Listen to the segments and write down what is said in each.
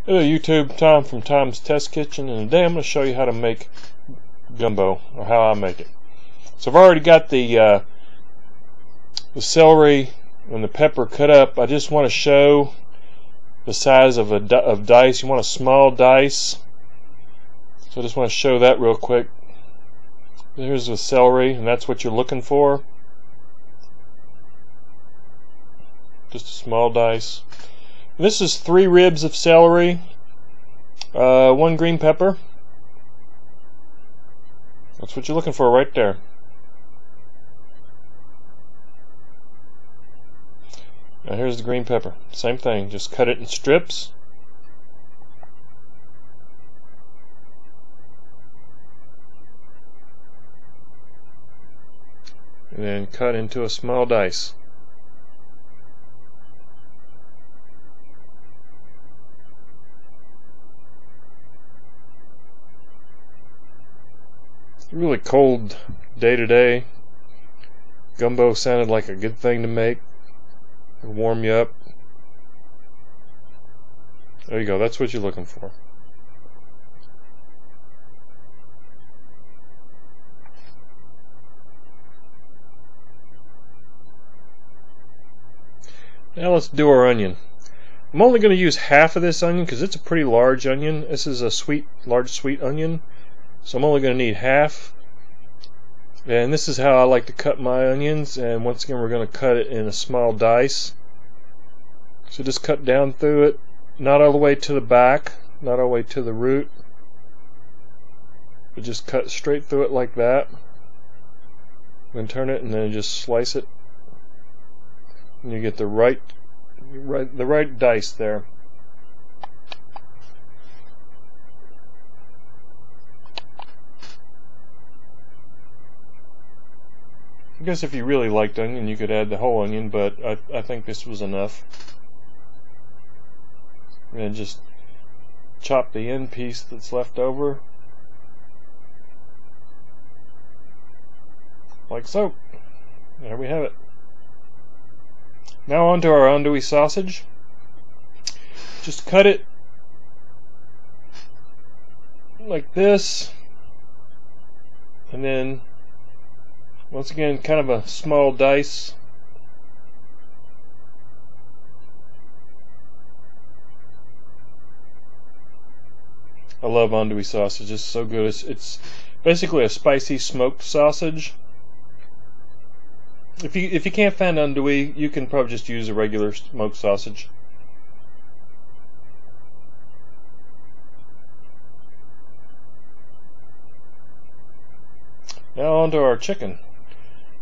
Hello YouTube, Tom from Tom's Test Kitchen, and today I'm going to show you how to make gumbo, or how I make it. So I've already got the celery and the pepper cut up. I just want to show the size of dice. You want a small dice, so I just want to show that real quick. Here's the celery, and that's what you're looking for. Just a small dice. This is 3 ribs of celery, 1 green pepper. That's what you're looking for right there. Now here's the green pepper. Same thing, just cut it in strips. And then cut into a small dice. Really cold day today. Gumbo sounded like a good thing to make. It'll warm you up. There you go, that's what you're looking for. Now let's do our onion. I'm only going to use half of this onion because it's a pretty large onion. This is a large sweet onion. So I'm only going to need half. And this is how I like to cut my onions. And once again, we're going to cut it in a small dice. So just cut down through it, not all the way to the back, not all the way to the root, but just cut straight through it like that. Then turn it and then just slice it. And you get the right dice there. I guess if you really liked onion, you could add the whole onion, but I think this was enough. And just chop the end piece that's left over, like so. There we have it. Now onto our andouille sausage. Just cut it like this, and then once again, kind of a small dice. I love andouille sausage. It's so good. It's basically a spicy smoked sausage. If you can't find andouille, you can probably just use a regular smoked sausage. Now onto our chicken.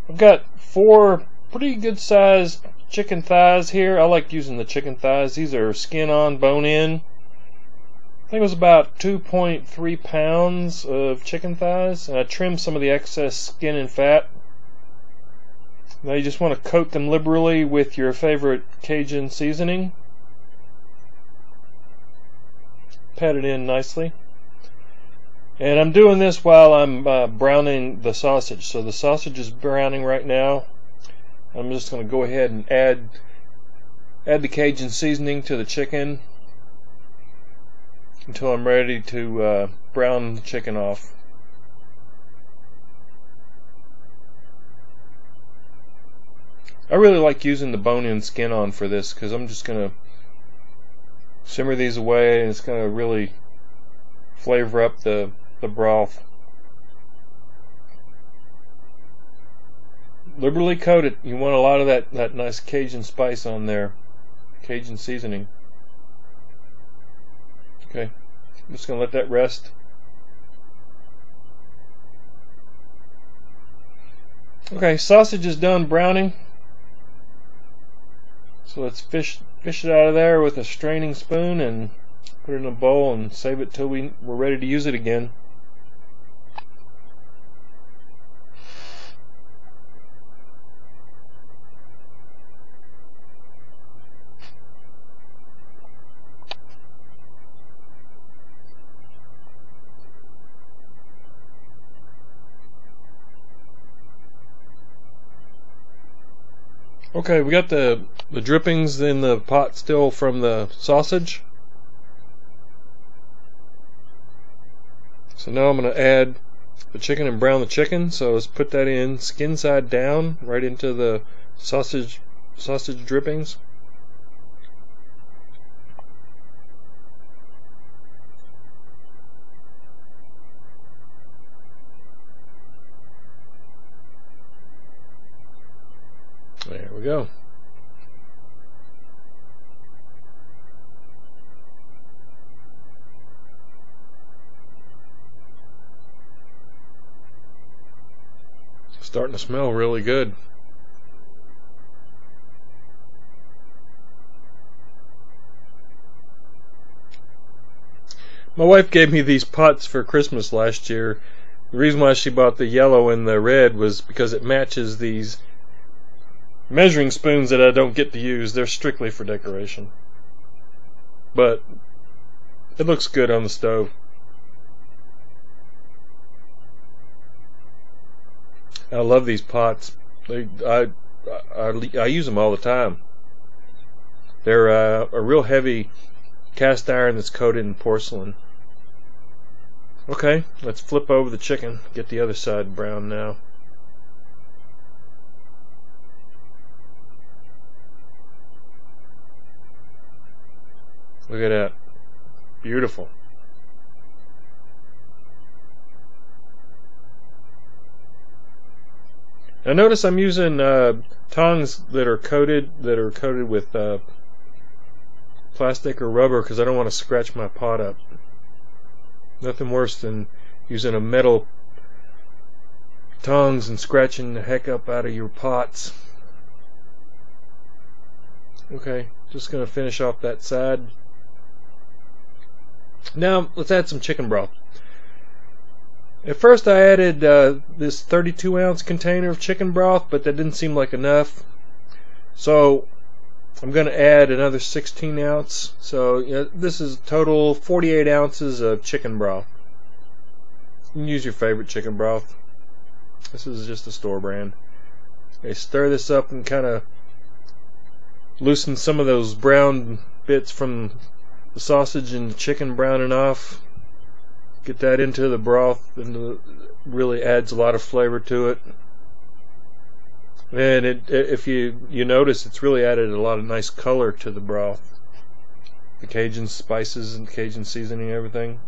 I've got 4 pretty good sized chicken thighs here. I like using the chicken thighs. These are skin on, bone in. I think it was about 2.3 pounds of chicken thighs, and I trimmed some of the excess skin and fat. Now you just want to coat them liberally with your favorite Cajun seasoning. Pat it in nicely. And I'm doing this while I'm browning the sausage. So the sausage is browning right now. I'm just going to go ahead and add the Cajun seasoning to the chicken until I'm ready to brown the chicken off. I really like using the bone-in skin-on for this because I'm just going to simmer these away, and it's going to really flavor up the broth. Liberally coat it. You want a lot of that nice Cajun spice on there, Cajun seasoning. Okay, I'm just going to let that rest. Okay, sausage is done browning. So let's fish it out of there with a straining spoon and put it in a bowl and save it till we're ready to use it again. Okay, we got the drippings in the pot still from the sausage. So now I'm going to add the chicken and brown the chicken. So let's put that in skin side down right into the sausage drippings. There we go. Starting to smell really good. My wife gave me these pots for Christmas last year. The reason why she bought the yellow and the red was because it matches these measuring spoons that I don't get to use. They're strictly for decoration. But it looks good on the stove. I love these pots. I use them all the time. They're a real heavy cast iron that's coated in porcelain. Okay, let's flip over the chicken. Get the other side brown now. Look at that. Beautiful. Now notice I'm using tongs that are coated with plastic or rubber because I don't want to scratch my pot up. Nothing worse than using a metal tongs and scratching the heck up out of your pots. Okay, just gonna finish off that side. Now let's add some chicken broth. At first I added this 32-ounce container of chicken broth, but that didn't seem like enough. So I'm going to add another 16-ounce. So this is total 48 ounces of chicken broth. You can use your favorite chicken broth. This is just a store brand. Okay, stir this up and kind of loosen some of those brown bits from the sausage and the chicken browning off. Get that into the broth, and it really adds a lot of flavor to it. And if you notice, it's really added a lot of nice color to the broth. The Cajun spices and Cajun seasoning and everything.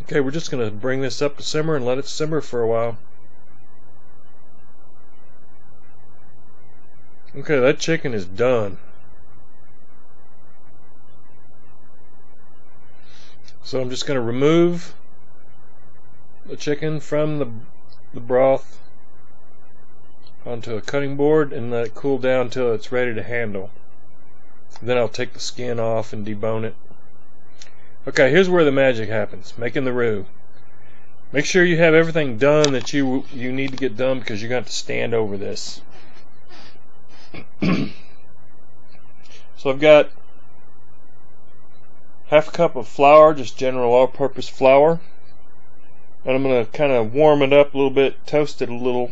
Okay, we're just going to bring this up to simmer and let it simmer for a while. Okay, that chicken is done. So I'm just going to remove the chicken from the broth onto a cutting board and let it cool down until it's ready to handle. Then I'll take the skin off and debone it. Okay, here's where the magic happens, making the roux. Make sure you have everything done that you need to get done, because you're going to have to stand over this. So I've got half a cup of flour, just general all-purpose flour, and I'm going to kind of warm it up a little bit, toast it a little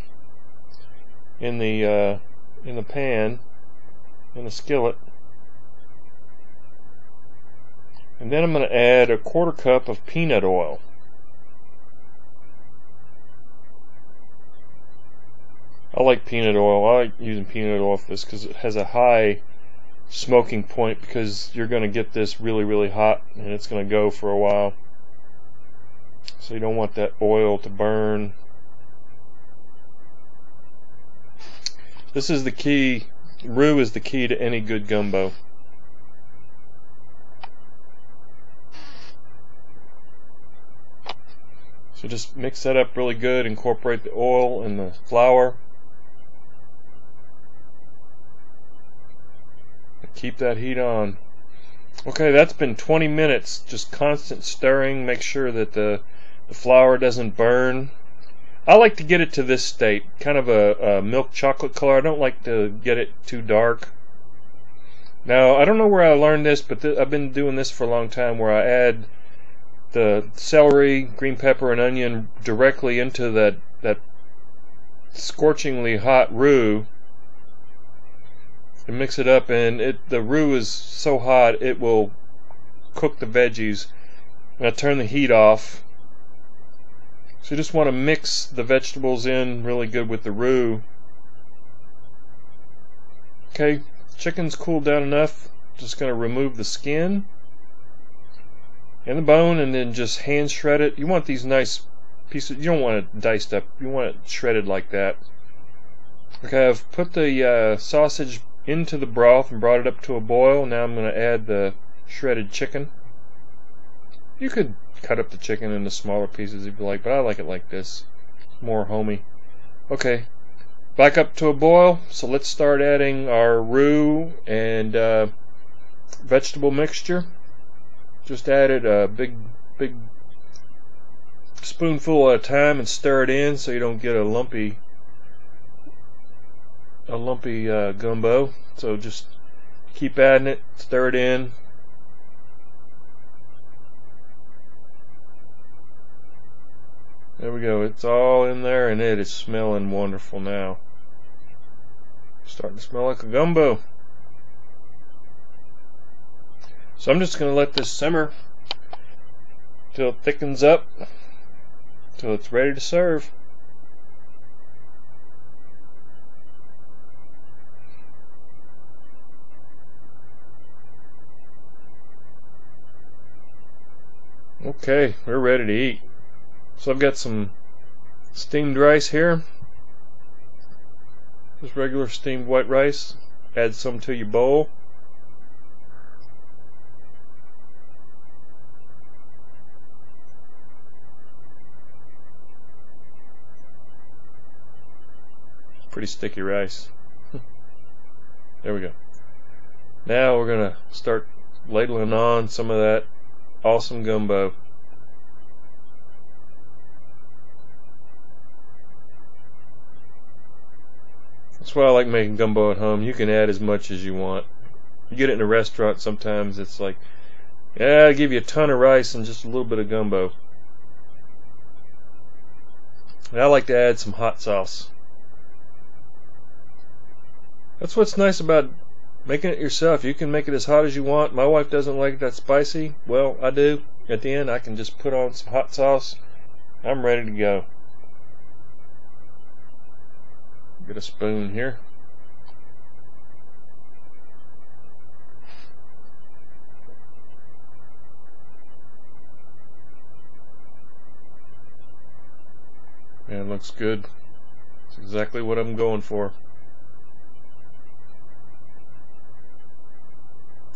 in the pan, in the skillet, and then I'm going to add a quarter cup of peanut oil. I like peanut oil. I like using peanut oil for this because it has a high smoking point, because you're going to get this really, really hot and it's going to go for a while. So you don't want that oil to burn. This is the key. Roux is the key to any good gumbo. So just mix that up really good, incorporate the oil and the flour. Keep that heat on. Okay, that's been 20 minutes, just constant stirring. Make sure that the flour doesn't burn. I like to get it to this state, kind of a milk chocolate color. I don't like to get it too dark. Now, I don't know where I learned this, but I've been doing this for a long time, where I add the celery, green pepper, and onion directly into that scorchingly hot roux, and mix it up, and the roux is so hot it will cook the veggies. I'm going to turn the heat off. So you just want to mix the vegetables in really good with the roux. Okay, chicken's cooled down enough. Just going to remove the skin and the bone and then just hand shred it. You want these nice pieces. You don't want it diced up. You want it shredded like that. Okay, I've put the sausage into the broth and brought it up to a boil. Now I'm going to add the shredded chicken. You could cut up the chicken into smaller pieces if you like, but I like it like this. More homey. Okay, back up to a boil. So let's start adding our roux and vegetable mixture. Just add it a big spoonful at a time and stir it in so you don't get a lumpy gumbo. So just keep adding it, stir it in. There we go, it's all in there and it is smelling wonderful now. Starting to smell like a gumbo. So I'm just going to let this simmer till it thickens up, till it's ready to serve. Okay, we're ready to eat. So I've got some steamed rice here. Just regular steamed white rice. Add some to your bowl. Pretty sticky rice. There we go. Now we're gonna start ladling on some of that awesome gumbo. That's why I like making gumbo at home. You can add as much as you want. You get it in a restaurant, sometimes it's like, yeah, I'll give you a ton of rice and just a little bit of gumbo. And I like to add some hot sauce. That's what's nice about making it yourself. You can make it as hot as you want. My wife doesn't like it that spicy. Well, I do. At the end, I can just put on some hot sauce. I'm ready to go. Get a spoon here. Yeah, it looks good. It's exactly what I'm going for.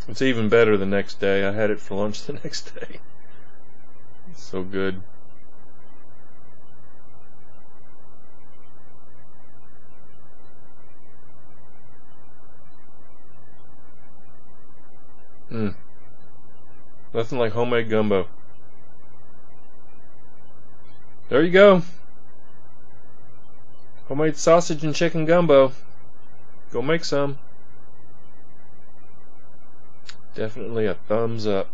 It's even better the next day. I had it for lunch the next day. It's so good. Nothing like homemade gumbo. There you go. Homemade sausage and chicken gumbo. Go make some. Definitely a thumbs up.